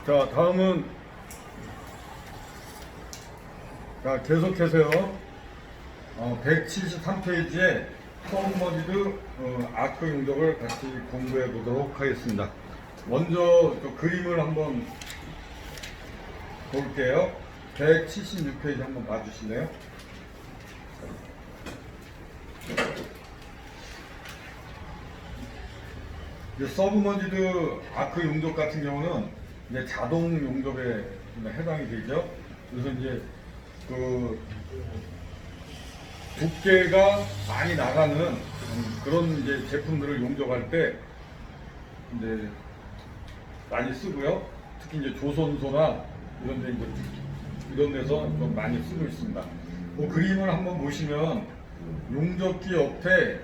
자, 다음은 계속해서요. 173페이지에 서브머리드 아크 용접을 같이 공부해 보도록 하겠습니다. 먼저 그림을 한번 볼게요. 176페이지 한번 봐주실래요? 서브머리드 아크 용접 같은 경우는 이제 자동 용접에 해당이 되죠. 그래서 이제 그 두께가 많이 나가는 그런 이제 제품들을 용접할 때 이제 많이 쓰고요. 특히 이제 조선소나 이런 데 이런 데서 좀 많이 쓰고 있습니다. 그 그림을 한번 보시면 용접기 옆에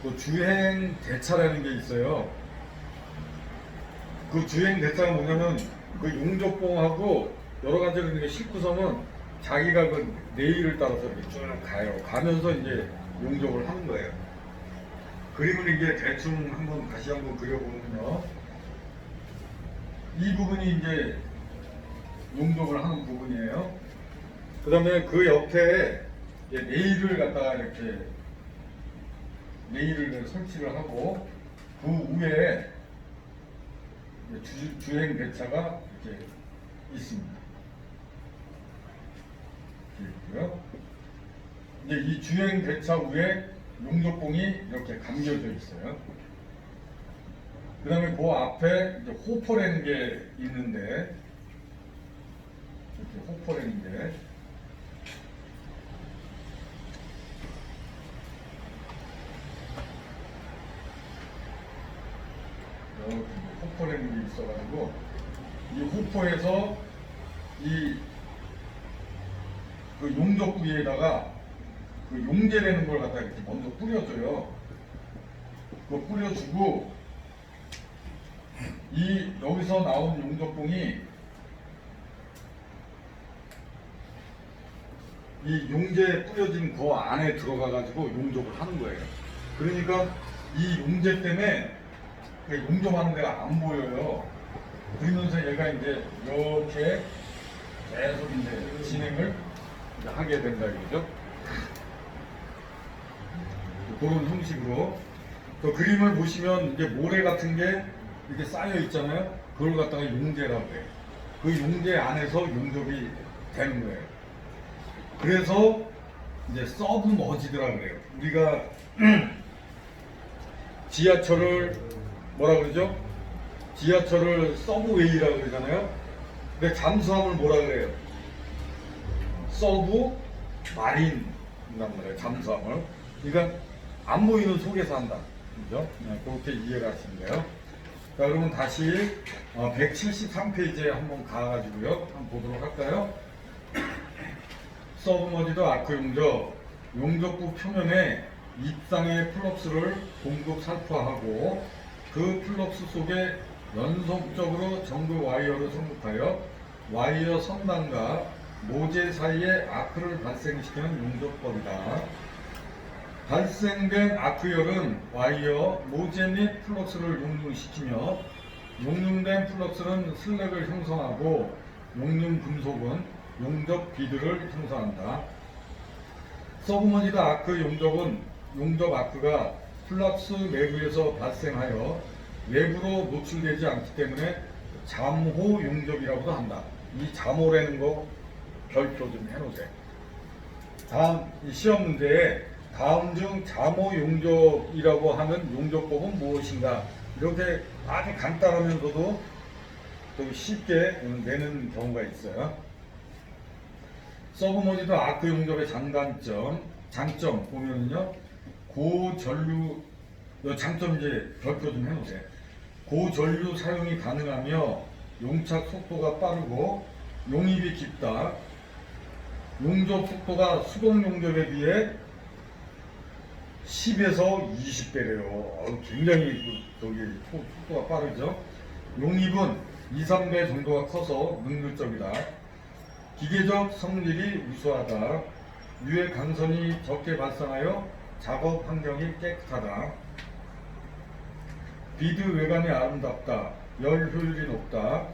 그 주행 대차라는 게 있어요. 그 주행 대차가 뭐냐면 그 용접봉하고 여러 가지로 이렇게 실구성은 자기가 그 레일을 따라서 이렇게 쭉 가요. 가면서 이제 용접을 하는 거예요. 그림을 이게 대충 다시 한번 그려보면요. 이 부분이 이제 용접을 하는 부분이에요. 그 다음에 그 옆에 레일을 갖다가 이렇게 레일을 설치를 하고 그 위에 주행 배차가 이렇게 있습니다. 있고요. 이제 이 주행 배차 위에 용접봉이 이렇게 감겨져 있어요. 그 다음에 그 앞에 이제 호퍼라는 게 있는데, 이렇게 호퍼라는 게 이렇게 호퍼라는 게 있어가지고 이 호퍼에서 그 용접 부위에다가 그 용제라는 걸 갖다 이렇게 먼저 뿌려줘요. 그거 뿌려주고 여기서 나온 용접봉이 이 용제에 뿌려진 그 안에 들어가가지고 용접을 하는 거예요. 그러니까 이 용제 때문에 용접하는 데가 안 보여요. 그러면서 얘가 이제 이렇게 계속 이제 진행을 하게 된다 이거죠. 그런 형식으로 그 그림을 보시면 이제 모래 같은 게 이렇게 쌓여 있잖아요. 그걸 갖다가 용제라고 해요. 그 용제 안에서 용접이 되는 거예요. 그래서 이제 서브머지드라고 해요. 우리가 지하철을 뭐라 그러죠? 지하철을 서브웨이라고 그러잖아요. 근데 잠수함을 뭐라 그래요? 서브 마린이란 말이에요. 잠수함을. 그러니까 안 보이는 속에서 한다. 그죠? 네, 그렇게 이해를 하시면 돼요. 자, 그러면 다시 173페이지에 한번 가가지고요. 한번 보도록 할까요? 서브머리드 아크 용접. 용접부 표면에 입상의 플럭스를 공급 살포하고 그 플럭스 속에 연속적으로 전구 와이어를 성급하여 와이어 선단과 모재 사이에 아크를 발생시키는 용접법이다. 발생된 아크열은 와이어, 모재 및 플럭스를 용융시키며 용융된 플럭스는 슬랙을 형성하고 용융 금속은 용접 비드를 형성한다. 서브머리드 아크 용접은 용접 아크가 플럭스 내부에서 발생하여 외부로 노출되지 않기 때문에 잠호 용접이라고도 한다. 이 잠호라는 거 별표 좀 해놓으세요. 다음 시험 문제에 다음 중 잠호 용접이라고 하는 용접법은 무엇인가? 이렇게 아주 간단하면서도 또 쉽게 내는 경우가 있어요. 서브머리드 아크 용접의 장점 보면은요, 고전류, 장점 이제 별표 좀 해놓으세요. 고전류 사용이 가능하며 용착 속도가 빠르고 용입이 깊다. 용접 속도가 수동 용접에 비해 10에서 20배래요. 굉장히 속도가 빠르죠. 용입은 2, 3배 정도가 커서 능률적이다. 기계적 성질이 우수하다. 유해 강선이 적게 발생하여 작업 환경이 깨끗하다. 비드 외관이 아름답다. 열 효율이 높다.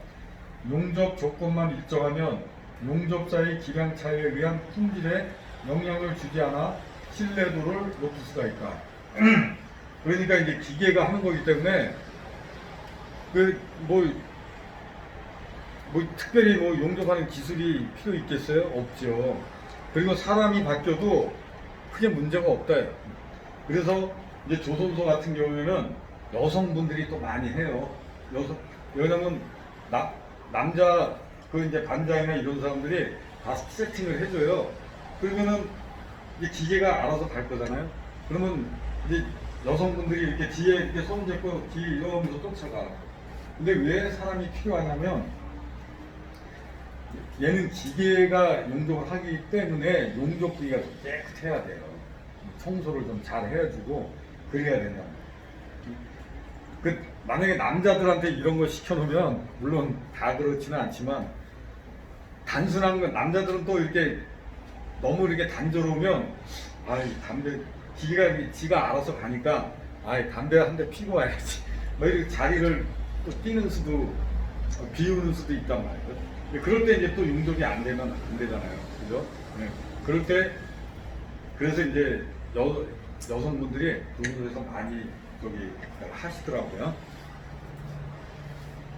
용접 조건만 일정하면 용접사의 기량 차이에 의한 품질에 영향을 주지 않아 신뢰도를 높일 수가 있다. 그러니까 이제 기계가 하는 거기 때문에 특별히 용접하는 기술이 필요 있겠어요? 없죠. 그리고 사람이 바뀌어도 크게 문제가 없다. 그래서 이제 조선소 같은 경우에는 여성분들이 또 많이 해요. 왜냐면 남자 이제 반장이나 이런 사람들이 다 세팅을 해줘요. 그러면은 이제 기계가 알아서 갈 거잖아요. 그러면 이제 여성분들이 이렇게 뒤에 이렇게 손 잡고 뒤에 이러면서 쫓아가. 근데 왜 사람이 필요하냐면 얘는 기계가 용접을 하기 때문에 용접기가 좀 깨끗해야 돼요. 청소를 좀 잘 해주고 그래야 된다. 만약에 남자들한테 이런 거 시켜놓으면 물론 다 그렇지는 않지만 단순한 건 남자들은 또 이렇게 너무 이렇게 단조로우면 담배 기계가 지가 알아서 가니까 담배 한 대 피고 와야지 이렇게 자리를 또 뛰는 수도 비우는 수도 있단 말이에요. 그럴 때 이제 또 용접이 안 되면 안 되잖아요. 그죠? 네. 그럴 때 그래서 이제 여성분들이 조선소에서 많이 하시더라고요.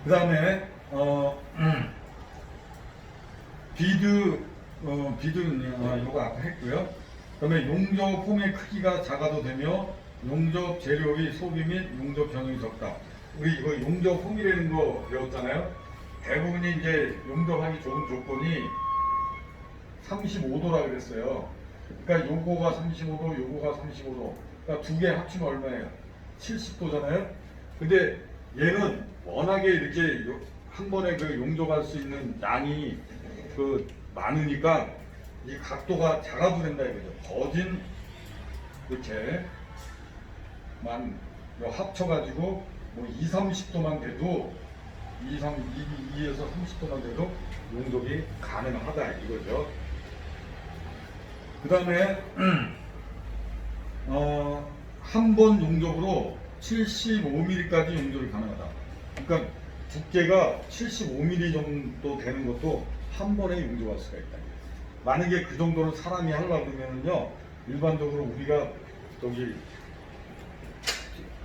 그 다음에 비드는 요거 아까 했고요. 그 다음에 용접 폼의 크기가 작아도 되며 용접 재료의 소비 및 용접 병역이 적다. 우리 이거 용접 폼이라는 거 배웠잖아요. 대부분이 이제 용접하기 좋은 조건이 35도라 그랬어요. 그러니까 요거가 35도, 요거가 35도. 그러니까 두 개 합치면 얼마예요? 70도잖아요. 근데 얘는 워낙에 이렇게 한 번에 용접할 수 있는 양이 많으니까 이 각도가 작아도 된다 이거죠. 거진 이렇게만 합쳐가지고 2, 30도만 돼도 2에서 30도만 돼도 용접이 가능하다 이거죠. 그 다음에 한 번 용접으로 75mm까지 용접이 가능하다. 그러니까 두께가 75mm 정도 되는 것도 한 번에 용접할 수가 있다. 만약에 그 정도는 사람이 하려고 그러면요, 일반적으로 우리가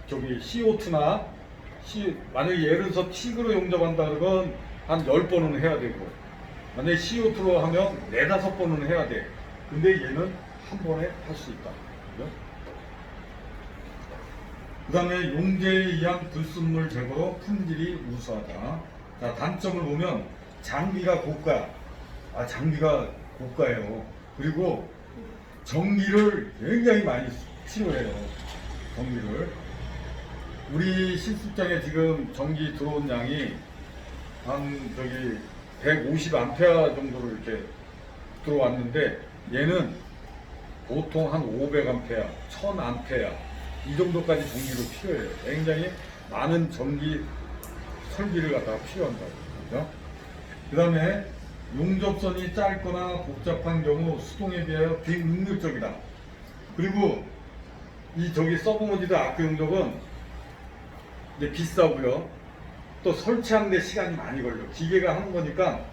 CO2나 만약에 예를 들어서 틱으로 용접한다 그러면 한 10번은 해야 되고, 만약에 CO2로 하면 4, 5번은 해야 돼. 근데 얘는 한 번에 할 수 있다. 그죠? 그 다음에 용제에 의한 불순물 제거로 품질이 우수하다. 자, 단점을 보면 장비가 고가야. 장비가 고가예요. 그리고 전기를 굉장히 많이 필요해요. 전기를. 우리 실습장에 지금 전기 들어온 양이 한 150A 정도로 이렇게 들어왔는데 얘는 보통 한 500A, 1000A 이 정도까지 전기로 필요해요. 굉장히 많은 전기 설비를 갖다가 필요한다고. 그렇죠? 그 다음에 용접선이 짧거나 복잡한 경우 수동에 비하여 비능률적이다. 그리고 서브머디드 아크 용접은 이제 비싸고요. 또 설치하는데 시간이 많이 걸려. 기계가 하는 거니까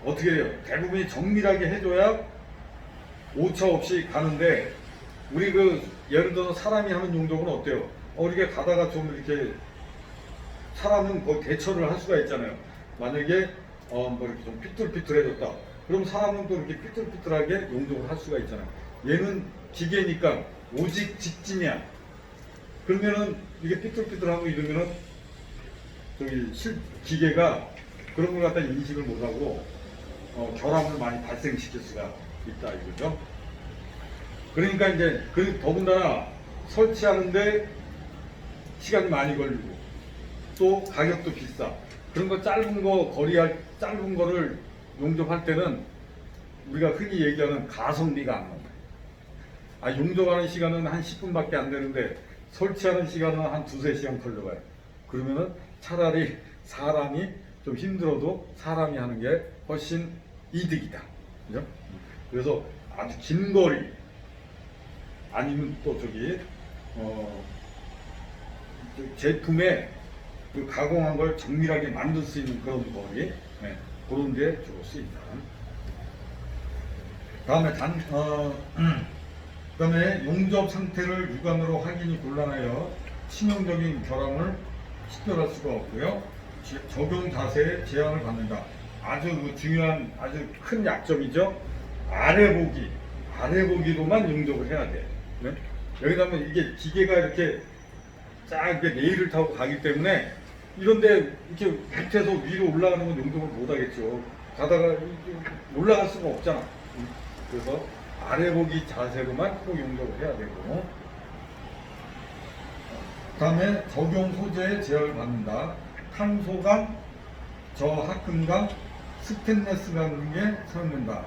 어떻게 해요? 대부분이 정밀하게 해줘야 오차 없이 가는데 우리 예를 들어서 사람이 하는 용접은 어때요? 이렇게 가다가 좀 이렇게 사람은 거의 대처를 할 수가 있잖아요. 만약에 이렇게 좀 삐뚤삐뚤해졌다. 그럼 사람은 또 이렇게 삐뚤삐뚤하게 용접을 할 수가 있잖아요. 얘는 기계니까 오직 직진이야. 그러면은 이게 삐뚤삐뚤하고 이러면은 기계가 그런 걸 갖다 인식을 못하고 결함을 많이 발생시킬 수가 있다 이거죠. 그러니까 이제 더군다나 설치하는데 시간이 많이 걸리고 또 가격도 비싸. 그런 거 짧은 거를 용접할 때는 우리가 흔히 얘기하는 가성비가 안 나와. 용접하는 시간은 한 10분밖에 안 되는데 설치하는 시간은 한 2, 3시간 걸려가요. 그러면은 차라리 사람이 좀 힘들어도 사람이 하는 게 훨씬 이득이다. 그죠? 그래서 아주 긴 거리 아니면 또 제품에 그 가공한 걸 정밀하게 만들 수 있는 그런 거기, 네, 그런 데 주로 쓰입니다. 다음에 그다음에 용접 상태를 육안으로 확인이 곤란하여 치명적인 결함을 식별할 수가 없고요. 적용 자세에 제한을 받는다. 아주 그 중요한 아주 큰 약점이죠. 아래 보기로만 용접을 해야 돼. 네? 여기다 하면 이게 기계가 이렇게 쫙 이렇게 레일을 타고 가기 때문에 이런데 이렇게 밑에서 위로 올라가는 건 용접을 못 하겠죠. 가다가 올라갈 수가 없잖아. 그래서 아래 보기 자세로만 꼭 용접을 해야 되고, 그 다음에 적용 소재에 제어를 받는다. 탄소감, 저합금감, 스테인레스감 등에 사용된다.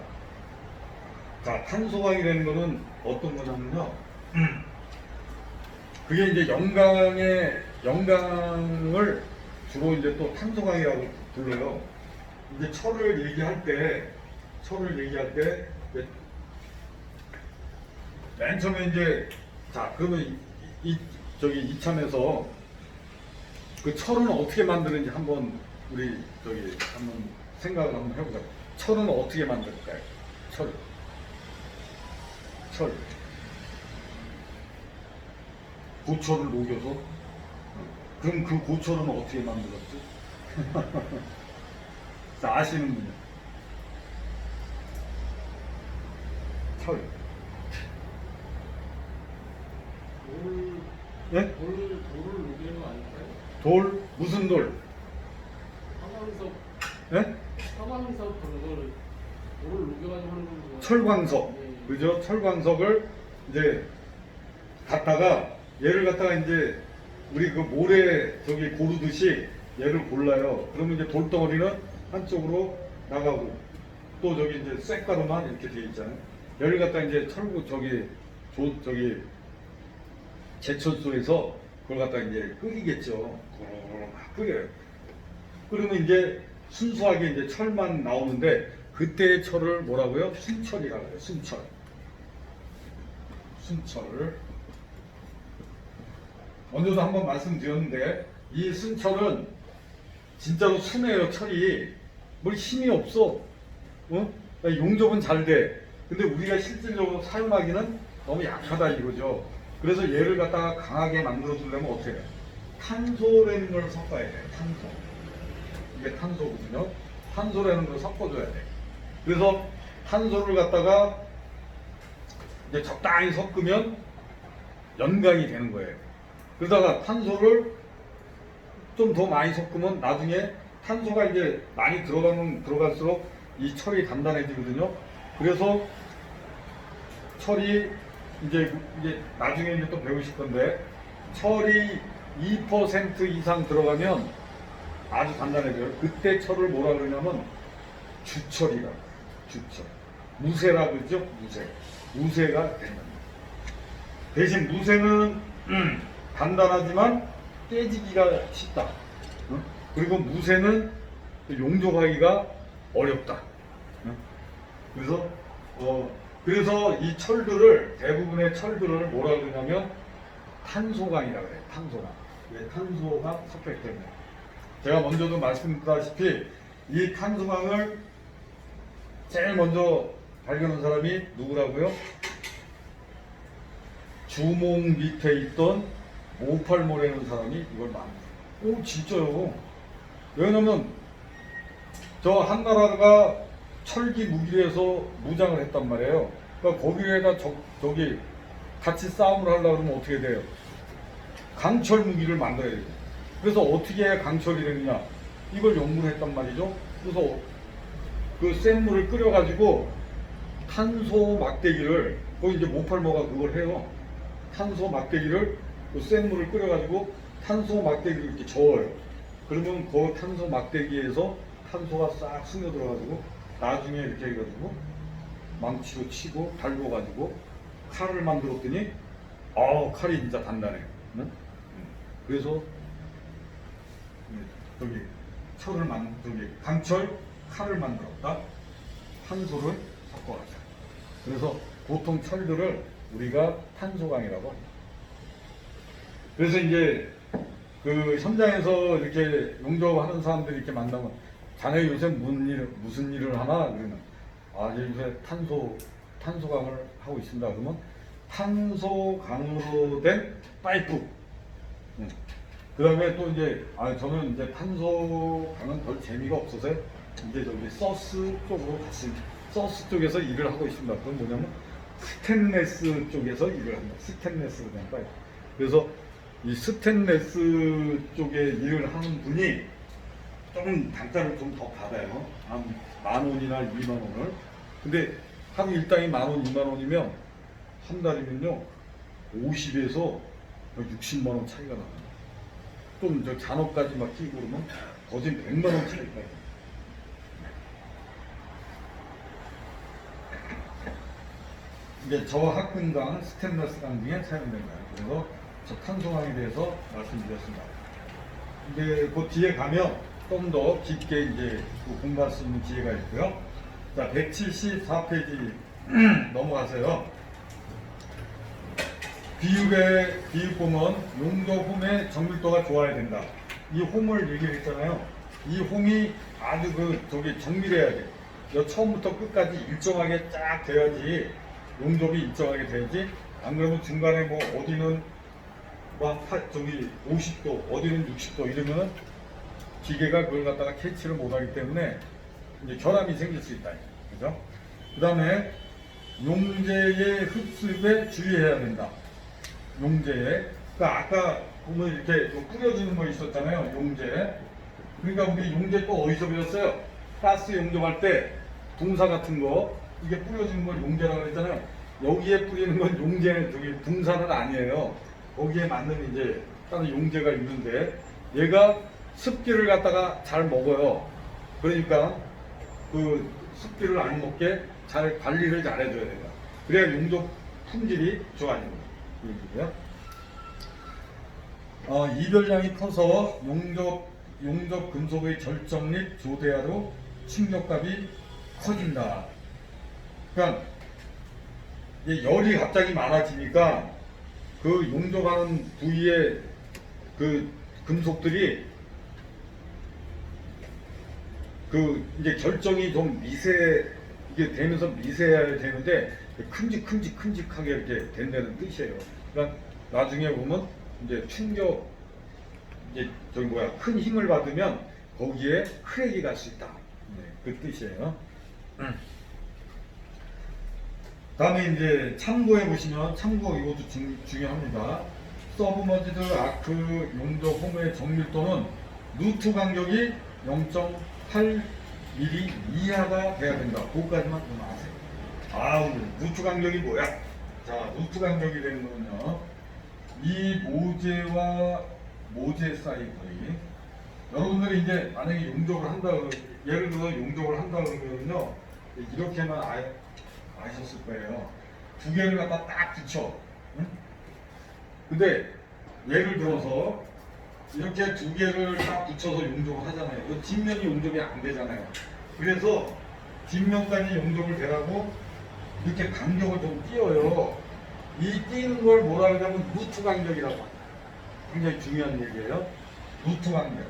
자, 탄소감이라는 거는 어떤 거냐면요. 그게 이제 영광을 주로 이제 또 탄소강이라고 불러요. 이제 철을 얘기할 때, 맨 처음에 이제, 자, 그러면 이참에서 그 철은 어떻게 만드는지 한번 한번 생각을 한번 해보자. 철은 어떻게 만들까요? 철. 고철을 녹여서? 그럼 그 고철은 어떻게 만들었지? 자, 아시는군요. 철. 네? 돌을 녹이는 거 아닐까요? 돌? 무슨 돌? 사광석. 네? 사광석 그런 걸 돌을 녹여가지고 하는 거. 철광석. 네. 그죠? 철광석을 이제 얘를 갖다가 이제 우리 그 모래 고르듯이 얘를 골라요. 그러면 이제 돌덩어리는 한쪽으로 나가고 또 이제 쇳가루만 이렇게 되어 있잖아요. 얘를 갖다가 이제 제철소에서 그걸 갖다가 이제 끓이겠죠. 막 끓여요. 그러면 이제 순수하게 이제 철만 나오는데 그때의 철을 뭐라고요? 순철이라고 해요. 순철. 먼저도 한번 말씀드렸는데 이 순철은 진짜로 순해요. 철이 뭘 힘이 없어. 용접은 잘 돼. 근데 우리가 실질적으로 사용하기는 너무 약하다 이거죠. 그래서 얘를 갖다가 강하게 만들어 주려면 어떻게 해요? 탄소라는 걸 섞어야 돼요. 탄소. 이게 탄소거든요. 탄소라는 걸 섞어줘야 돼. 그래서 탄소를 갖다가 이제 적당히 섞으면 연강이 되는 거예요. 그러다가 탄소를 좀 더 많이 섞으면 나중에 탄소가 이제 많이 들어갈수록 이 철이 단단해지거든요. 그래서 철이 이제 나중에 이제 또 배우실 건데 철이 2% 이상 들어가면 아주 단단해져요. 그때 철을 뭐라 그러냐면 주철이라. 주철. 무쇠라 그러죠? 무쇠가 되는 겁니다. 대신 무쇠는 단단하지만 깨지기가 쉽다. 그리고 무쇠는 용접하기가 어렵다. 그래서 이 철들을 대부분의 철들을 뭐라 그러냐면 탄소강이라고 해요. 탄소강. 왜 탄소가 섞였기 때문에. 제가 먼저도 말씀드렸다시피 이 탄소강을 제일 먼저 발견한 사람이 누구라고요? 주몽 밑에 있던 모팔모라는 사람이 이걸 만들어요. 오, 진짜요? 왜냐면 저 한나라가 철기 무기를 해서 무장을 했단 말이에요. 그러니까 거기에다 저기 같이 싸움을 하려고 그러면 어떻게 돼요? 강철 무기를 만들어야 돼요. 그래서 어떻게 해야 강철이 되느냐? 이걸 연구를 했단 말이죠. 그래서 그 센 물을 끓여가지고 탄소 막대기를, 거기 이제 모팔모가 그걸 해요. 탄소 막대기를 그 센 물을 끓여가지고 탄소 막대기를 이렇게 저어요. 그러면 그 탄소 막대기에서 탄소가 싹 스며들어가지고 나중에 이렇게 해가지고 망치로 치고 달궈가지고 칼을 만들었더니 칼이 진짜 단단해. 응? 그래서 저기 강철 칼을 만들었다. 탄소를 섞어가지고. 그래서 보통 철들을 우리가 탄소강이라고 합니다. 그래서 이제 그 현장에서 이렇게 용접하는 사람들이 이렇게 만나면 자네 요새 무슨 일을 하나? 그러면 아, 요새 탄소강을 하고 있습니다. 그러면 탄소강으로 된 파이프. 그 다음에 또 이제, 저는 이제 탄소강은 별 재미가 없어서 이제 저기 서스 쪽으로 갔습니다. 서스 쪽에서 일을 하고 있습니다. 그건 뭐냐면 스테인레스 쪽에서 일을 합니다. 스테인레스로 된 파이프. 그래서 이 스테인레스 쪽에 일을 하는 분이 조금 단가를 좀 더 받아요. 한 10,000원이나 20,000원을. 근데 하루 일당이 10,000원, 20,000원이면 한 달이면요 50에서 60만원 차이가 나요. 좀 저 잔업까지 막 끼고 그러면 거진 100만원 차이가 나요. 이제 저와 학군강 스테인레스 강 중에 사용된 거예요. 그래서 저 탄소강에 대해서 말씀드렸습니다. 이제 그 뒤에 가면 좀 더 깊게 이제 공부할 수 있는 기회가 있고요. 자, 174페이지 넘어가세요. 비육 보면 용접홈의 정밀도가 좋아야 된다. 이 홈을 얘기했잖아요. 이 홈이 아주 정밀해야 돼. 처음부터 끝까지 일정하게 쫙 돼야지, 용접이 일정하게 돼야지. 안 그러면 중간에 뭐 어디는 막 50도, 어디는 60도 이러면은 기계가 그걸 갖다가 캐치를 못하기 때문에 이제 결함이 생길 수 있다. 그죠? 그 다음에 용제의 흡수에 주의해야 된다. 용제에. 그러니까 아까 보면 이렇게 뿌려주는 거 있었잖아요. 용제. 그러니까 우리 용제 또 어디서 배웠어요? 가스 용접할 때 붕사 같은 거, 이게 뿌려주는 걸 용제라고 그랬잖아요. 여기에 뿌리는 건 용제는 붕사는 아니에요. 거기에 맞는 이제 다른 용제가 있는데, 얘가 습기를 갖다가 잘 먹어요. 그러니까 그 습기를 안 먹게 잘 관리를 잘 해줘야 된다. 그래야 용접 품질이 좋아지는 거예요. 이별량이 커서 용접 금속의 결정 및 조대하로 충격값이 커진다. 그러니까 열이 갑자기 많아지니까 그 용접하는 부위에 그 금속들이 이제 결정이 좀 이게 되면서 미세해야 되는데 큼직하게 이렇게 된다는 뜻이에요. 그러니까 나중에 보면 이제 충격, 이제 큰 힘을 받으면 거기에 크랙이 갈 수 있다. 그 뜻이에요. 다음에 이제 참고해 보시면, 이것도 중요합니다. 서브머지드 아크 용접 홈의 정밀도는 루트 간격이 0.8mm 이하가 돼야 된다. 그거까지만 좀 아세요. 루트 간격이 뭐야? 자, 루트 간격이 되는 거는요, 이 모재와 모재 사이 거리. 여러분들이 이제 만약에 용접을 한다, 예를 들어서 용접을 한다 그러면요, 이렇게만 아셨을 거예요. 두 개를 갖다 딱 붙여. 응? 근데 예를 들어서 이렇게 두 개를 딱 붙여서 용접을 하잖아요. 그 뒷면이 용접이 안 되잖아요. 그래서 뒷면까지 용접을 되라고 이렇게 간격을 좀 띄어요. 이 띄는 걸 뭐라 그러냐면 루트 간격이라고 합니다. 굉장히 중요한 얘기예요. 루트 간격.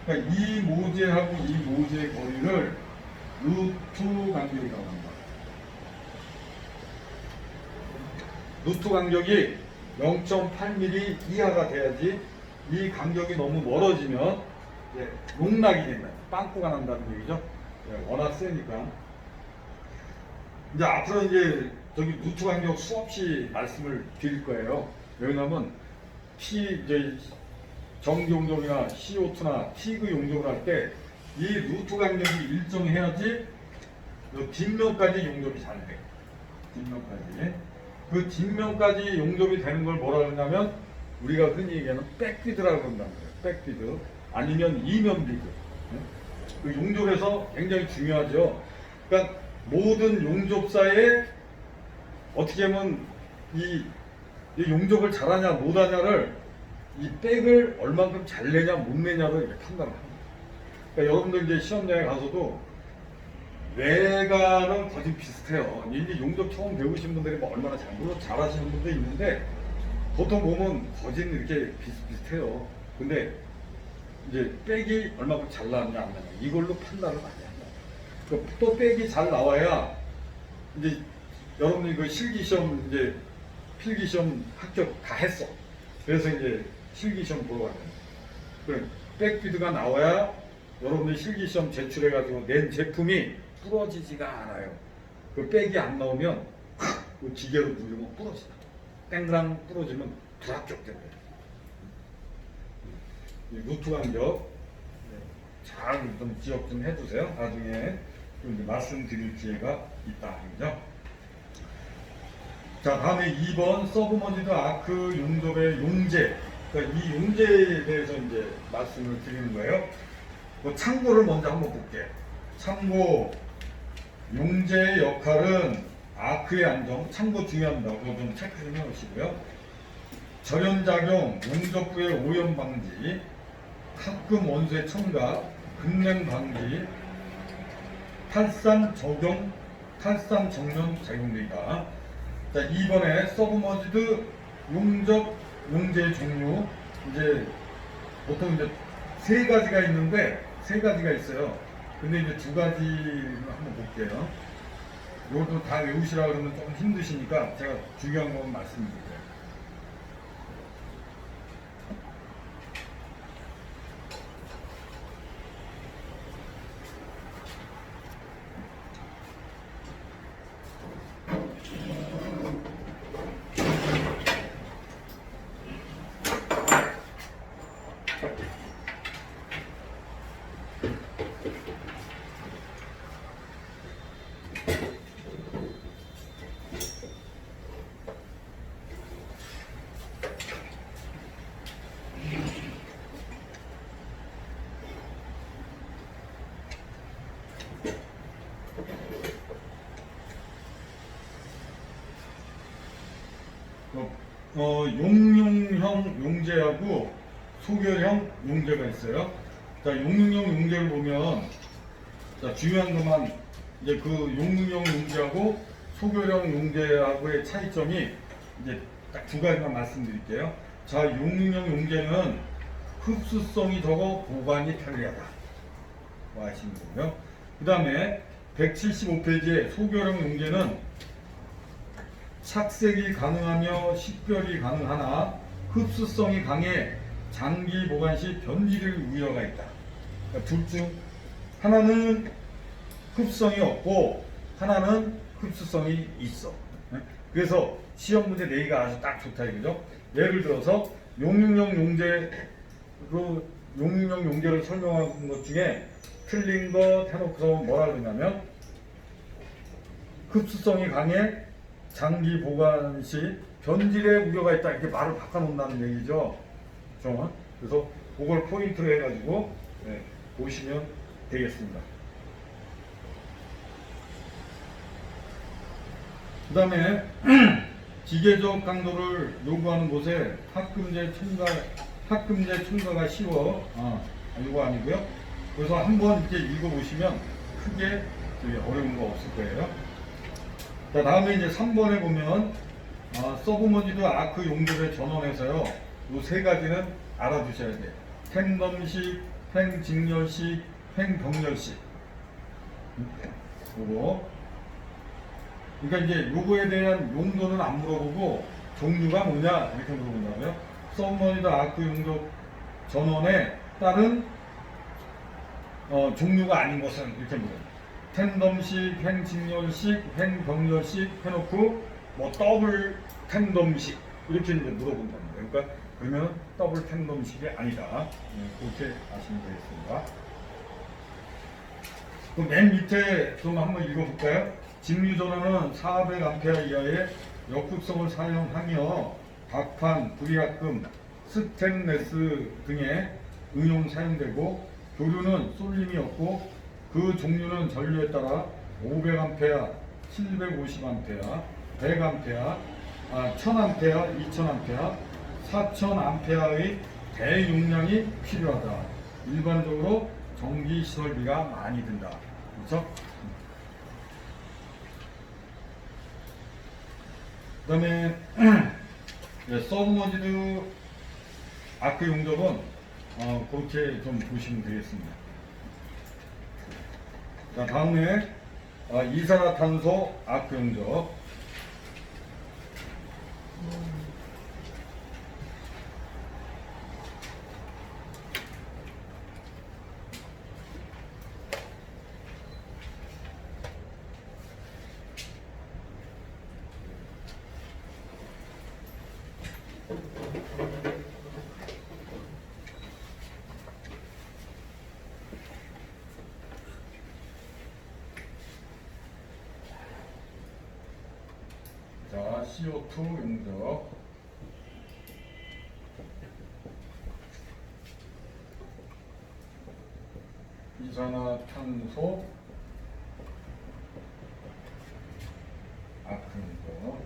그러니까 이 모재하고 이 모재의 거리를 루트 간격이라고 합니다. 루트 간격이 0.8mm 이하가 돼야지. 이 간격이 너무 멀어지면 농락이 된다. 빵꾸가 난다는 얘기죠. 워낙 세니까. 이제 앞으로 이제 루트 간격 수없이 말씀을 드릴 거예요. 왜냐하면 전기 용접이나 CO2나 티그 용접을 할 때 이 루트 간격이 일정해야지 뒷면까지 용접이 잘 돼요. 뒷면까지. 그 뒷면까지 용접이 되는 걸 뭐라 그러냐면 우리가 흔히 얘기하는 백비드라고 한다는 거예요. 백비드. 아니면 이면비드. 그 용접에서 굉장히 중요하죠. 그러니까 모든 용접사에 어떻게 하면 이 용접을 잘하냐 못하냐를 이 백을 얼만큼 잘 내냐 못 내냐를 이렇게 판단을 합니다. 그러니까 여러분들 이제 시험장에 가서도 외관은 거의 비슷해요. 이제 용접 처음 배우신 분들이 뭐 얼마나 잘하시는 분도 있는데 보통 보면 거진 이렇게 비슷비슷해요. 근데 이제 백이 얼마큼 잘 나왔냐 안 나왔냐 이걸로 판단을 많이 한다. 또 백이 잘 나와야 이제 여러분이 그 실기시험 이제 필기시험 합격 다 했어. 그래서 이제 실기시험 보러 왔는. 그래 백비드가 나와야 여러분들이 실기시험 제출해가지고 낸 제품이 부러지지가 않아요. 그 백이 안 나오면 그 기계로 누르면 부러진다. 땡그랑 부러지면 불합격된다. 루트 간격 잘 좀 기억 좀 해두세요. 나중에 좀 이제 말씀드릴 기회가 있다. 그죠? 자, 다음에 2번 서브머지드 아크 용접의 용제. 그러니까 이 용제에 대해서 이제 말씀을 드리는 거예요. 그 참고를 먼저 한번 볼게요. 참고 용제의 역할은 아크의 안정, 참고 중요합니다. 그거 좀 체크 좀 해놓으시고요. 절연작용, 용접 후의 오염 방지, 합금 원수의 첨가, 급냉 방지, 탈산 적용, 탈산 정면 작용되다. 자, 2번에 서브머지드 용접 용제의 종류. 이제 보통 이제 세 가지가 있는데 세 가지가 있어요. 근데 이제 두 가지를 한번 볼게요. 이것도 다 외우시라 그러면 조금 힘드시니까 제가 중요한 건 말씀드릴게요. 용융형 용제하고 소결형 용제가 있어요. 자, 용융형 용제를 보면 자, 중요한 것만 이제 그 용융형 용제하고 소결형 용제하고의 차이점이 이제 딱 두 가지만 말씀드릴게요. 자, 용융형 용제는 흡수성이 적어 보관이 편리하다. 뭐 아시는 거고요. 그 다음에 175페이지에 소결형 용제는 착색이 가능하며 식별이 가능하나 흡수성이 강해 장기 보관 시 변질의 우려가 있다. 그러니까 둘 중 하나는 흡수성이 없고 하나는 흡수성이 있어. 그래서 시험 문제 내기가 아주 딱 좋다 이거죠. 예를 들어서 용융형 용제 그 용융형 용제를 설명한 것 중에 틀린 거 해놓고서 뭐라 그러냐면 흡수성이 강해 장기 보관 시 변질의 우려가 있다 이렇게 말을 바꿔놓는다는 얘기죠. 그래서 그걸 포인트로 해가지고 보시면 되겠습니다. 그 다음에 기계적 강도를 요구하는 곳에 합금제 첨가가 쉬워. 이거 아니고요. 그래서 한번 이렇게 읽어보시면 크게 어려운 거 없을 거예요. 자, 다음에 이제 3번에 보면 서브머지드 아크 용접의 전원에서요. 이 세 가지는 알아두셔야 돼요. 팬덤식, 팽직렬식, 팽병렬식. 요거. 그러니까 이제 요거에 대한 용도는 안 물어보고 종류가 뭐냐 이렇게 물어본다고요. 서브머지드 아크 용접 전원에 따른 종류가 아닌 것은 이렇게 물어요. 텐덤식, 팽직렬식, 팽병렬식 해놓고 뭐 더블 텐덤식 이렇게 이제 물어본다는 거예요. 그러니까 그러면 더블 텐덤식이 아니다. 그렇게 아시면 되겠습니다. 그럼 맨 밑에 좀 한번 읽어볼까요? 직류전원은 400A 이하의 역극성을 사용하며 박판, 불이합금, 스테인레스 등의 응용 사용되고 교류는 쏠림이 없고 그 종류는 전류에 따라 500A, 750A, 100A, 1000A, 2000A, 4000A의 대용량이 필요하다. 일반적으로 전기 시설비가 많이 든다. 그렇죠? 그 다음에 서브머지드 아크 용접은 그렇게 좀 보시면 되겠습니다. 자, 다음에 이산화탄소 아크 용접. 자, CO2 용접. 이산화탄소 아크 용접.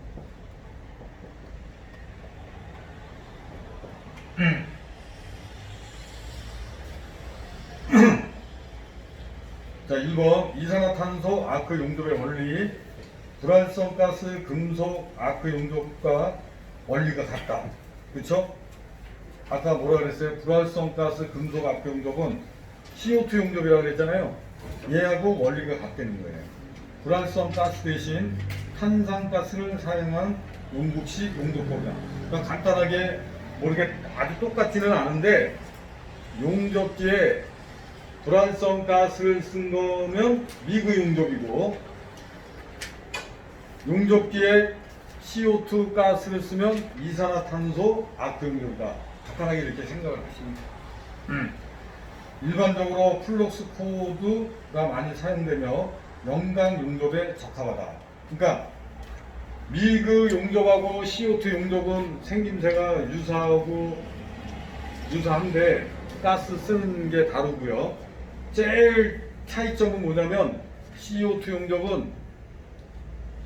자, 1번 이산화탄소 아크 용접의 원리. 불활성 가스 금속 아크 용접과 원리가 같다. 그쵸? 아까 뭐라 그랬어요? 불활성 가스 금속 아크 용접은 CO2 용접이라고 그랬잖아요. 얘하고 원리가 같다는 거예요. 불활성 가스 대신 탄산가스를 사용한 용국식 용접법이다. 그러니까 간단하게 모르게 아주 똑같지는 않은데, 용접기에 불활성 가스를 쓴 거면 미그 용접이고, 용접기에 CO2 가스를 쓰면 이산화탄소 아크 용접이다. 간단하게 이렇게 생각을 하시면 일반적으로 플럭스 코드가 많이 사용되며 영광 용접에 적합하다. 그러니까 미그 용접하고 CO2 용접은 생김새가 유사한데 가스 쓰는 게 다르고요. 제일 차이점은 뭐냐면 CO2 용접은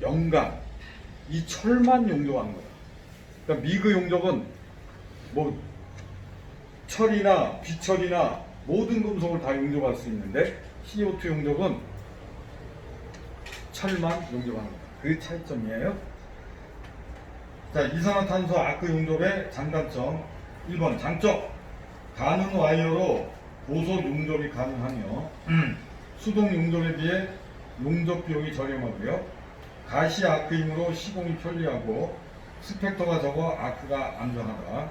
영광, 이 철만 용접하는 거야. 그러니까 미그 용접은 뭐 철이나 비철이나 모든 금속을 다 용접할 수 있는데, CO2 용접은 철만 용접하는 거야. 그 차이점이에요. 자, 이산화탄소 아크 용접의 장단점. 1번 장점. 가는 와이어로 고속 용접이 가능하며 수동 용접에 비해 용접 비용이 저렴하고요. 가시 아크이므로 시공이 편리하고 스펙터가 적어 아크가 안전하다.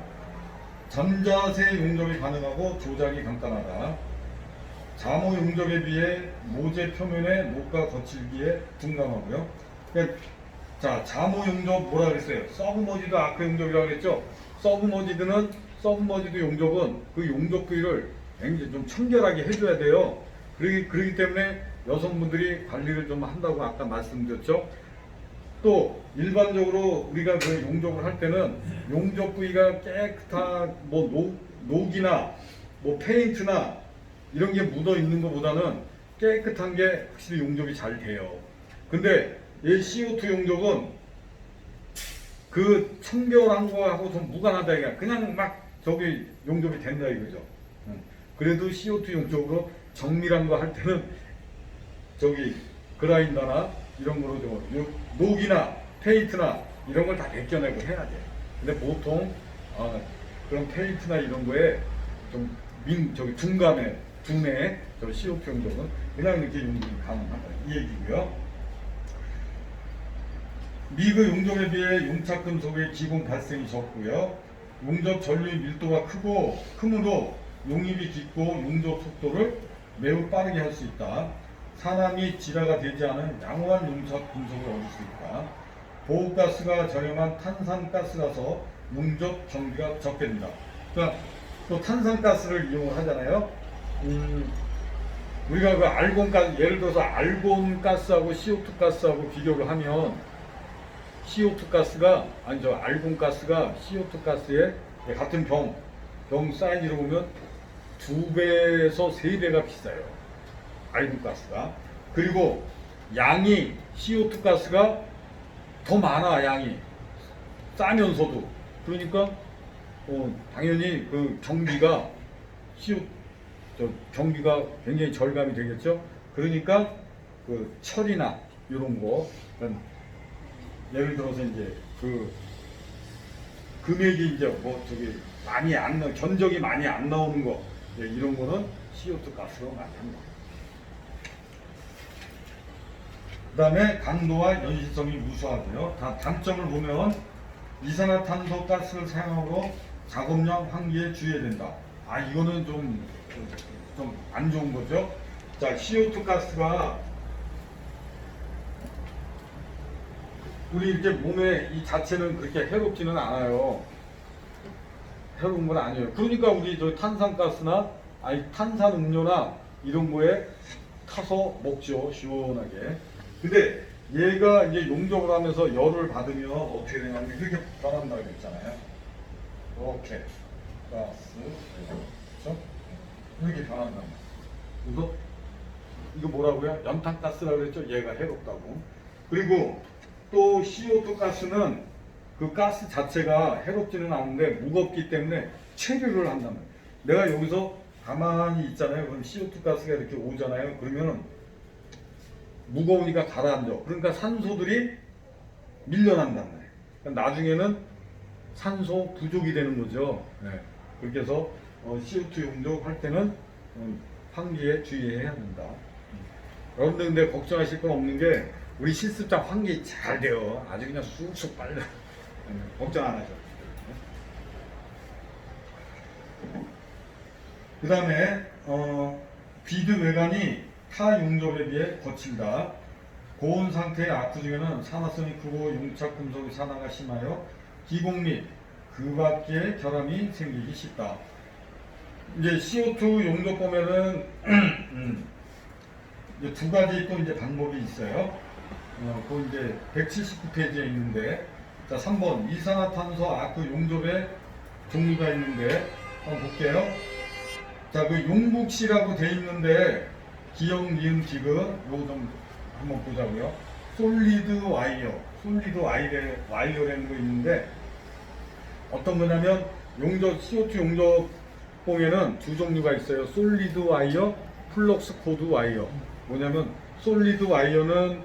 전자세 용접이 가능하고 조작이 간단하다. 자모 용접에 비해 모재 표면의 녹과 거칠기에 둔감하고요. 자, 자모 용접 뭐라 그랬어요? 서브머지드 아크 용접이라고 그랬죠? 서브머지드 용접은 그 용접 부위를 굉장히 좀 청결하게 해줘야 돼요. 그러기 때문에 여성분들이 관리를 좀 한다고 아까 말씀드렸죠. 또 일반적으로 우리가 그 용접을 할 때는 용접 부위가 깨끗한 뭐 녹이나 뭐 페인트나 이런 게 묻어 있는 것보다는 깨끗한 게 확실히 용접이 잘 돼요. 근데 이 CO2 용접은 그 청결한 거하고 좀 무관하다 이게, 그냥 막 저기 용접이 된다 이거죠. 그래도 CO2 용접으로 정밀한 거 할 때는 저기 그라인더나 이런 거로 좀 녹이나 페인트나 이런 걸 다 벗겨내고 해야 돼. 근데 보통 그런 페인트나 이런 거에 좀 저기 둔내 저 CO2 용접은 그냥 이렇게 용접이 가능하다 이 얘기고요. 미그 용접에 비해 용착 금속의 기본 발생이 적고요. 용접 전류의 밀도가 크므로 용입이 깊고 용접 속도를 매우 빠르게 할 수 있다. 산화 및 질화가 되지 않은 양호한 용착 금속을 얻을 수 있다. 보호가스가 저렴한 탄산가스라서 용접 전기가 적게 된다. 그러니까 또 탄산가스를 이용을 하잖아요. 우리가 그 알곤가스, 예를 들어서 알곤가스하고 CO2 가스하고 비교를 하면 CO2 가스가 알곤가스가 CO2 가스에 같은 병 사이즈로 보면 2배에서 3배가 비싸요. 알곤가스가. 그리고 양이 CO2 가스가 더 많아. 양이 싸면서도. 그러니까 당연히 그 경비가 경비가 굉장히 절감이 되겠죠. 그러니까 그 철이나 이런 거, 예를 들어서 이제 그 금액이 이제 뭐 저기 많이 안 나, 견적이 많이 안 나오는 거, 예, 이런 거는 CO2 가스로 많이 합니다. 그 다음에 강도와 연실성이 우수하고요. 단점을 보면 이산화탄소 가스를 사용하고 작업용 환기에 주의해야 된다. 아, 이거는 좀 안 좋은 거죠. 자, CO2 가스가 우리 이제 몸에 이 자체는 그렇게 해롭지는 않아요. 해로운 건 아니에요. 그러니까 우리 저 탄산가스나 아니 탄산음료나 이런 거에 타서 먹죠, 시원하게. 근데 얘가 이제 용접을 하면서 열을 받으면 어떻게 되냐면 이렇게 변한다고 그랬잖아요. 이렇게 가스, 그렇죠? 이렇게 변한단 말이에요. 그래서 이거 뭐라고요? 연탄가스라고 그랬죠? 얘가 해롭다고. 그리고 또 CO2 가스는 그 가스 자체가 해롭지는 않은데 무겁기 때문에 체류를 한단 말이에요. 내가 여기서 가만히 있잖아요. 그럼 CO2 가스가 이렇게 오잖아요. 그러면은 무거우니까 가라앉아. 그러니까 산소들이 밀려난단 말이에요. 그러니까 나중에는 산소 부족이 되는 거죠. 네. 그렇게 해서 CO2 용접할 때는 환기에 주의해야 된다. 여러분들 근데 걱정하실 건 없는 게 우리 실습장 환기 잘 돼요. 아주 그냥 쑥쑥 빨려. 걱정 안 하죠. 그 다음에 비드 외관이 타 용접에 비해 거칠다. 고온 상태의 아크 중에는 산화성이 크고 용착 금속의 산화가 심하여 기공 및 그 밖의 결함이 생기기 쉽다. 이제 CO2 용접 보면은 이제 두 가지 또 이제 방법이 있어요. 그 이제 179페이지에 있는데, 자 3번 이산화탄소 아크 용접의 종류가 있는데 한번 볼게요. 자, 그 용북시라고 돼 있는데 기역, 니은, 디귿 요거 좀 한번 보자고요. 솔리드 와이어라는 거 있는데 어떤 거냐면 용접 CO2 용접 봉에는 두 종류가 있어요. 솔리드 와이어, 플럭스 코드 와이어. 뭐냐면 솔리드 와이어는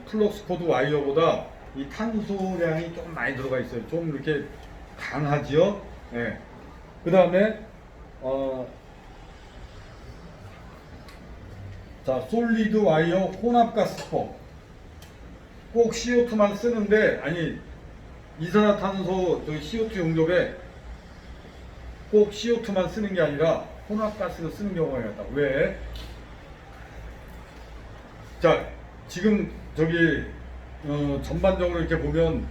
플럭스 코드 와이어보다 이 탄소량이 좀 많이 들어가 있어요. 좀 이렇게 강하지요. 네. 그 다음에 자, 솔리드 와이어 혼합가스법. 꼭 CO2만 쓰는데, 아니, 이산화탄소 CO2 용접에 꼭 CO2만 쓰는 게 아니라 혼합가스를 쓰는 경우가 있다. 왜? 자, 지금 저기 전반적으로 이렇게 보면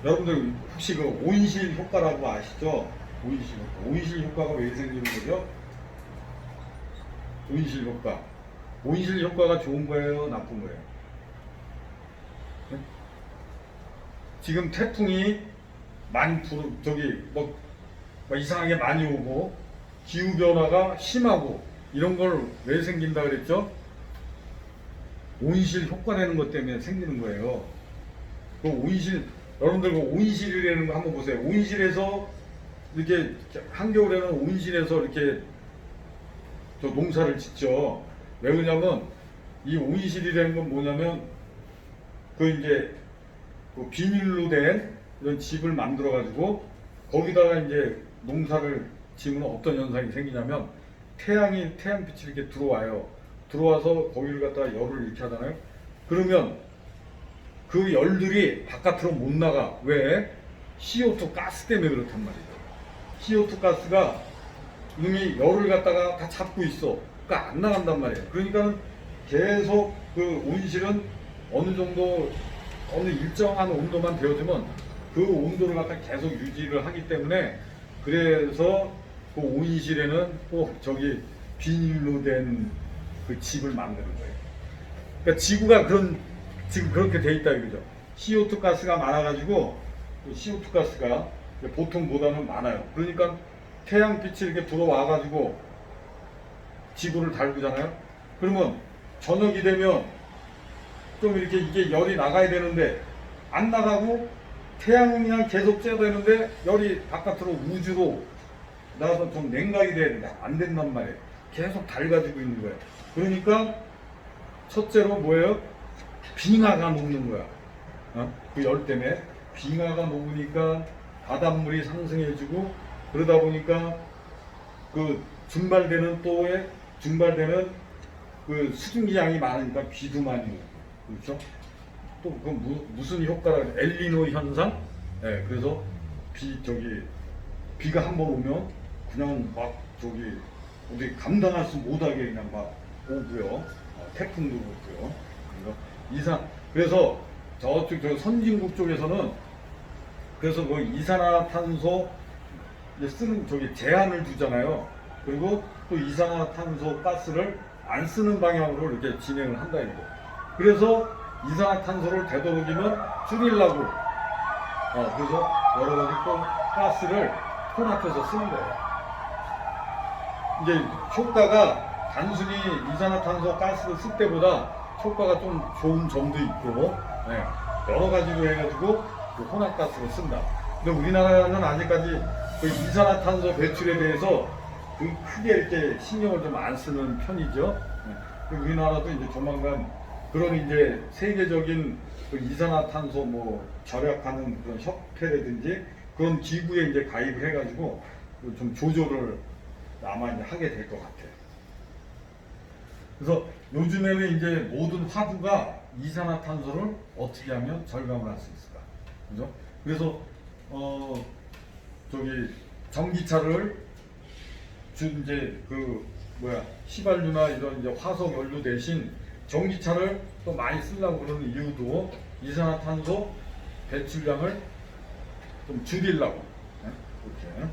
여러분들 혹시 그 온실 효과라고 아시죠? 온실 효과가 왜 생기는 거죠? 온실 효과. 온실 효과가 좋은 거예요, 나쁜 거예요? 네? 지금 태풍이 많이 뭐 이상하게 많이 오고 기후 변화가 심하고 이런 걸 왜 생긴다 그랬죠? 온실 효과 내는 것 때문에 생기는 거예요. 그 여러분들 그 온실이라는 거 한번 보세요. 온실에서 이렇게 한겨울에는 온실에서 이렇게 저 농사를 짓죠. 왜 그러냐면 이 온실이라는 건 뭐냐면 그 이제 그 비닐로 된 이런 집을 만들어 가지고 거기다가 이제 농사를 지으면 어떤 현상이 생기냐면 태양빛이 이렇게 들어와요. 들어와서 거기를 갖다가 열을 이렇게 하잖아요. 그러면 그 열들이 바깥으로 못 나가. 왜? CO2 가스 때문에 그렇단 말이에요. CO2 가스가 이미 열을 갖다가 다 잡고 있어. 그러니까 안 나간단 말이에요. 그러니까 계속 그 온실은 어느 일정한 온도만 되어주면 그 온도를 갖다 계속 유지를 하기 때문에 그래서 그 온실에는 꼭 저기 비닐로 된 그 집을 만드는 거예요. 그러니까 지구가 지금 그렇게 돼 있다 이거죠. CO2 가스가 많아가지고 CO2 가스가 보통보다는 많아요. 그러니까 태양빛이 이렇게 들어와가지고 지구를 달구잖아요. 그러면 저녁이 되면 좀 이렇게 이게 열이 나가야 되는데 안 나가고 태양은 그냥 계속 쬐야 되는데 열이 바깥으로 우주로 나가서 좀 냉각이 돼야 되는데 안 된단 말이에요. 계속 달가지고 있는 거예요. 그러니까 첫째로 뭐예요? 빙하가 녹는 거야. 그 열 때문에 빙하가 녹으니까 바닷물이 상승해지고 그러다 보니까 그 증발되는 그 수증기 양이 많으니까 비도 많이 오고 그렇죠? 또 그 무슨 효과라 엘니노 현상? 네, 그래서 비가 한 번 오면 그냥 막 어디 감당할 수 못하게 그냥 막 오고요. 태풍도 오고요. 그래서 저쪽 저 선진국 쪽에서는 그래서 그 이산화탄소 이제 쓰는 제한을 두잖아요. 그리고 또 이산화탄소 가스를 안 쓰는 방향으로 이렇게 진행을 한다 이거. 그래서 이산화탄소를 되도록이면 줄이려고 그래서 여러 가지 또 가스를 혼합해서 쓰는 거예요. 이제 효과가 단순히 이산화탄소 가스를 쓸 때보다 효과가 좀 좋은 점도 있고 여러 가지로 해가지고 그 혼합가스를 쓴다. 근데 우리나라는 아직까지 그 이산화탄소 배출에 대해서 크게 이렇게 신경을 좀 안 쓰는 편이죠. 우리나라도 이제 조만간 그런 이제 세계적인 그 이산화탄소 절약하는 그런 협회라든지 그런 기구에 이제 가입을 해가지고 좀 조절을 아마 이제 하게 될 것 같아요. 그래서 요즘에는 이제 모든 화두가 이산화탄소를 어떻게 하면 절감을 할 수 있을까, 그죠? 그래서 전기차를 이제 휘발유나 이런 이제 화석 연료 대신 전기차를 또 많이 쓰려고 그러는 이유도 이산화탄소 배출량을 좀 줄이려고 이렇게.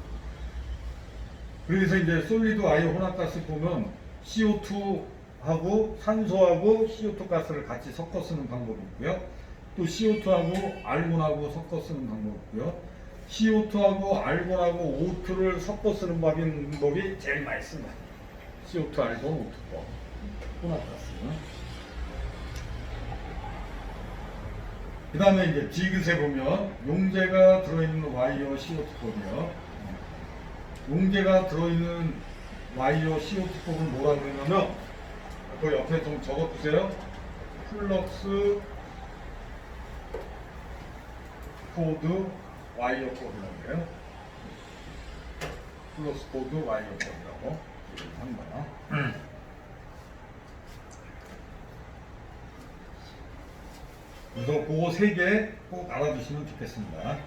그래서 이제 솔리드 아이오 혼합가스 보면 CO2하고 산소하고 CO2 가스를 같이 섞어 쓰는 방법이 있고요. 또 CO2하고 알곤하고 섞어 쓰는 방법이 있고요. CO2하고 알곤하고 O2를 섞어 쓰는 방법이 제일 많이 씁니다. CO2, 알곤, O2 혼합가스. 그 다음에 이제 디귿에 보면 용제가 들어있는 와이어 CO2법이요. 용제가 들어있는 와이어 CO2법은 뭐라 그러냐면 그 옆에 좀 적어주세요. 플럭스 코드 와이어법이라고 해요. 플럭스 코드 와이어법이라고 합니다. 그래서 그거 3개 꼭 알아두시면 좋겠습니다.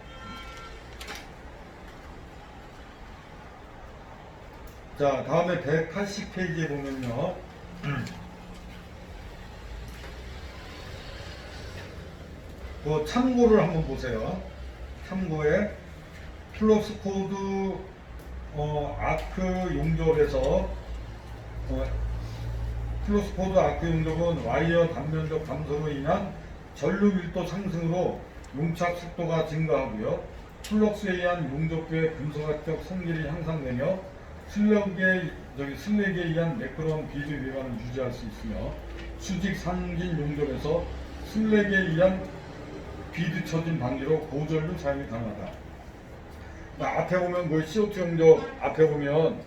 자, 다음에 180페이지에 보면요. 그 참고를 한번 보세요. 참고에 플럭스 코드 아크 용접에서 플럭스 코드 아크 용접은 와이어 단면적 감소로 인한 전류 밀도 상승으로 용착 속도가 증가하고요. 플럭스에 의한 용접부의 금속학적 성질이 향상되며 슬랙에 의한 매끄러운 비드 외관을 유지할 수 있으며 수직 상진 용접에서 슬랙에 의한 비드 처진 방지로 고전류 사용이 가능하다. 앞에 보면 그 CO2 용접 앞에 보면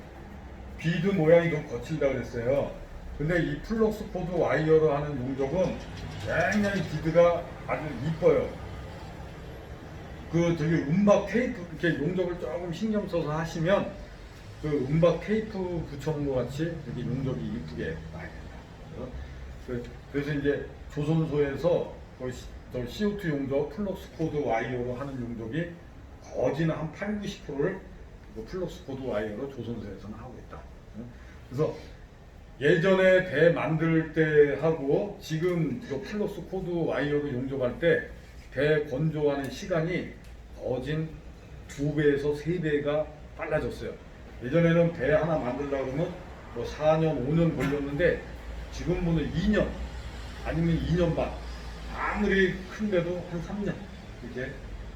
비드 모양이 좀 거칠다 그랬어요. 근데 이 플럭스 코드 와이어로 하는 용접은 굉장히 비드가 아주 이뻐요. 음박 테이프 이렇게 용접을 조금 신경 써서 하시면 그 음박 테이프 붙여놓은 것 같이 이렇게 용접이 이쁘게 나야 된다. 그래서 이제 조선소에서 CO2 용접 플럭스 코드 와이어로 하는 용접이 거진 한 80~90%를 플럭스 코드 와이어로 조선소에서는 하고 있다. 그래서 예전에 배 만들 때 하고 지금 플럭스 코드 와이어로 용접할 때 배 건조하는 시간이 거진 2배에서 3배가 빨라졌어요. 예전에는 배 하나 만들려고 그러면 4년, 5년 걸렸는데 지금 보면 2년 아니면 2년 반, 아무리 큰 배도 한 3년 이렇게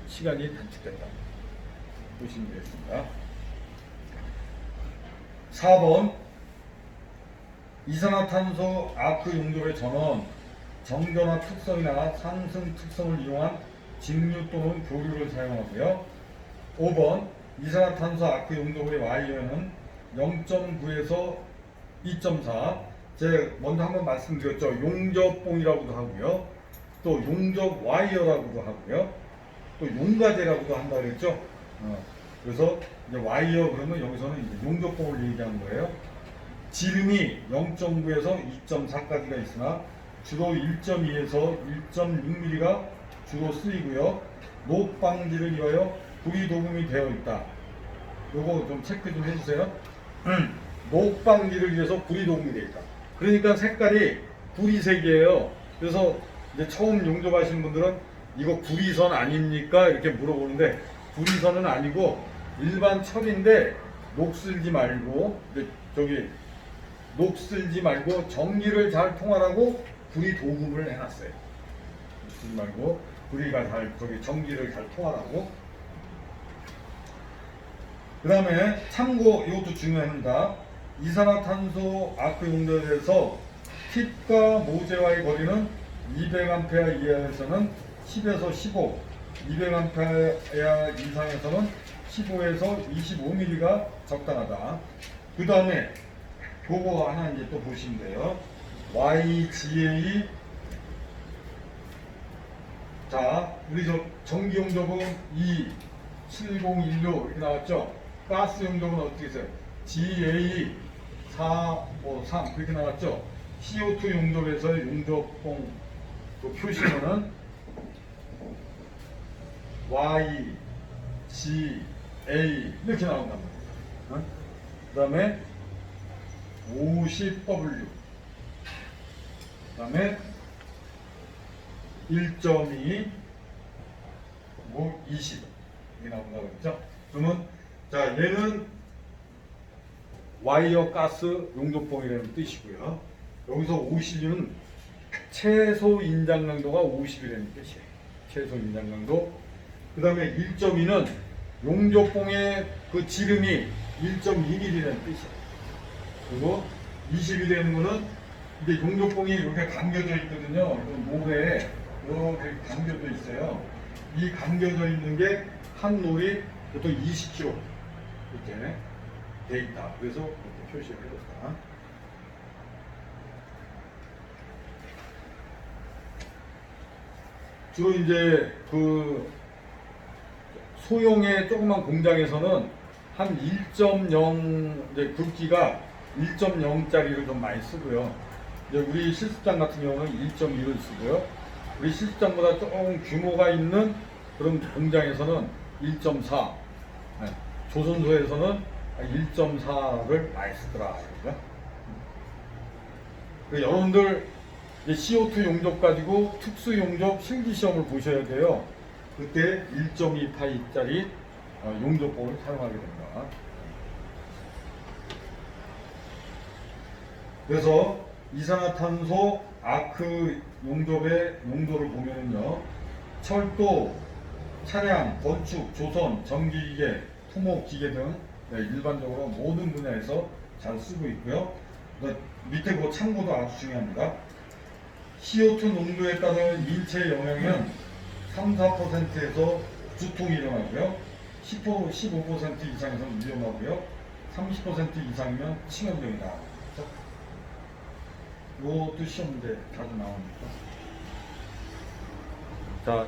시간이 단축된다 보시면 되겠습니다. 4번 이산화탄소 아크 용접의 전원, 정전화 특성이나 상승 특성을 이용한 직류 또는 교류를 사용하고요. 5번 이산화탄소 아크 용접의 와이어는 0.9에서 2.4, 제가 먼저 한번 말씀드렸죠. 용접봉이라고도 하고요. 또 용접 와이어라고도 하고요. 또 용가제라고도 한다고 했죠. 그래서 이제 와이어 그러면 여기서는 이제 용접봉을 얘기하는 거예요. 지름이 0.9에서 2.4까지가 있으나 주로 1.2에서 1.6mm가 주로 쓰이고요. 녹 방지를 위하여 불이 도금이 되어 있다. 요거 좀 체크 좀 해주세요. 녹 방지를 위해서 불이 도금이 되어 있다. 그러니까 색깔이 구리색이에요. 그래서 이제 처음 용접하시는 분들은 이거 구리선 아닙니까? 이렇게 물어보는데 구리선은 아니고 일반 철인데 녹슬지 말고 저기 녹슬지 말고 전기를 잘 통하라고 구리 도금을 해놨어요. 녹슬지 말고 구리가 잘 저기 전기를 잘 통하라고. 그 다음에 참고 이것도 중요합니다. 이산화탄소 아크 용도에 대해서 팁과 모재와의 거리는 200A 이하에서는 10에서 15, 200A 이상에서는 15에서 25mm가 적당하다. 그 다음에 그거 하나 이제 또 보시면 돼요. YGA. 자, 우리 저 전기 용접은 7016 이렇게 나왔죠? 가스 용접은 어떻게 있어요? GA 453 그렇게 나왔죠? CO2 용접에서의 용접봉 그 표시는 Y, G, A 이렇게 나온단 말이에요. 그 다음에 50W, 그 다음에 1.2, 뭐 20 이렇게 나온다고 했죠. 그러면 자 얘는 와이어 가스 용접봉이라는 뜻이고요. 여기서 50은 최소 인장 강도가 50이라는 뜻이에요. 최소 인장 강도. 그 다음에 1.2는 용접봉의 그 지름이 1.2mm라는 뜻이에요. 그리고 20이 되는 거는 이제 용접봉이 이렇게 감겨져 있거든요. 목에 이렇게 감겨져 있어요. 이 감겨져 있는 게 한 놀이 보통 20kg 이렇게 돼 있다. 그래서 이렇게 표시를 해줬다. 주로 이제 그 소형의 조그만 공장에서는 한 1.0 이제 굵기가 1.0짜리를 좀 많이 쓰고요. 이제 우리 실습장 같은 경우는 1.2를 쓰고요. 우리 실습장보다 조금 규모가 있는 그런 공장에서는 1.4, 조선소에서는 1.4를 많이 쓰더라. 여러분들 CO2 용접 가지고 특수 용접 실기 시험을 보셔야 돼요. 그때 1.2 파이짜리 용접봉을 사용하게 됩니다. 그래서 이산화탄소 아크 용접의 용도를 보면은요, 철도, 차량, 건축, 조선, 전기기계, 토목기계 등 일반적으로 모든 분야에서 잘 쓰고 있고요. 밑에 그 참고도 아주 중요합니다. CO2 농도에 따른 인체 영향은 3, 4%에서 두통이 일어나고요. 15% 이상에서는 위험하고요. 30% 이상이면 치명적이다. 이것도 시험 문제 자주 나옵니다. 자,